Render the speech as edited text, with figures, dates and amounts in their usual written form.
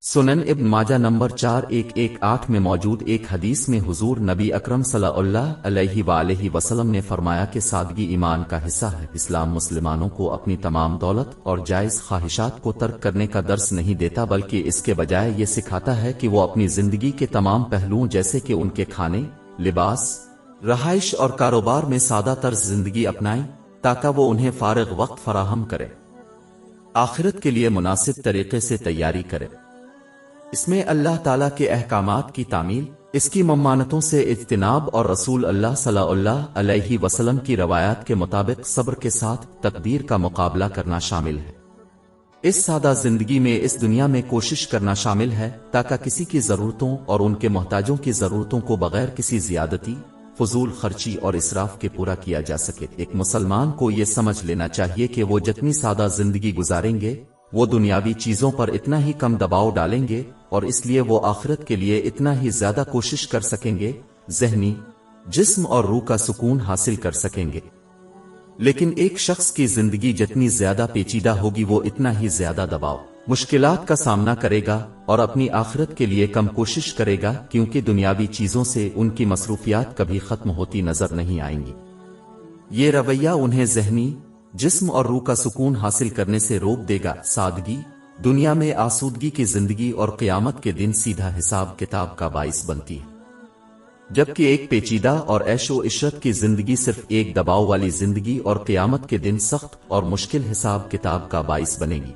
سنن ابن ماجہ نمبر 4118 میں موجود ایک حدیث میں حضور نبی اکرم صلی اللہ علیہ وآلہ وسلم نے فرمایا کہ سادگی ایمان کا حصہ ہے۔ اسلام مسلمانوں کو اپنی تمام دولت اور جائز خواہشات کو ترک کرنے کا درس نہیں دیتا، بلکہ اس کے بجائے یہ سکھاتا ہے کہ وہ اپنی زندگی کے تمام پہلوؤں جیسے کہ ان کے کھانے، لباس، رہائش اور کاروبار میں سادہ طرز زندگی اپنائیں تاکہ وہ انہیں فارغ وقت فراہم کرے، آخرت کے لیے مناسب طریقے سے تیاری کرے۔ اس میں اللہ تعالیٰ کے احکامات کی تعمیل، اس کی ممانتوں سے اجتناب اور رسول اللہ صلی اللہ علیہ وسلم کی روایات کے مطابق صبر کے ساتھ تقدیر کا مقابلہ کرنا شامل ہے۔ اس سادہ زندگی میں اس دنیا میں کوشش کرنا شامل ہے تاکہ کسی کی ضرورتوں اور ان کے محتاجوں کی ضرورتوں کو بغیر کسی زیادتی، فضول خرچی اور اسراف کے پورا کیا جا سکے۔ ایک مسلمان کو یہ سمجھ لینا چاہیے کہ وہ جتنی سادہ زندگی گزاریں گے، وہ دنیاوی چیزوں پر اتنا ہی کم دباؤ ڈالیں گے اور اس لیے وہ آخرت کے لیے اتنا ہی زیادہ کوشش کر سکیں گے، ذہنی، جسم اور روح کا سکون حاصل کر سکیں گے۔ لیکن ایک شخص کی زندگی جتنی زیادہ پیچیدہ ہوگی، وہ اتنا ہی زیادہ دباؤ، مشکلات کا سامنا کرے گا اور اپنی آخرت کے لیے کم کوشش کرے گا، کیونکہ دنیاوی چیزوں سے ان کی مصروفیات کبھی ختم ہوتی نظر نہیں آئیں گی۔ یہ رویہ انہیں ذہنی، جسم اور روح کا سکون حاصل کرنے سے روک دے گا۔ سادگی دنیا میں آسودگی کی زندگی اور قیامت کے دن سیدھا حساب کتاب کا باعث بنتی ہے، جبکہ ایک پیچیدہ اور عیش و عشرت کی زندگی صرف ایک دباؤ والی زندگی اور قیامت کے دن سخت اور مشکل حساب کتاب کا باعث بنے گی۔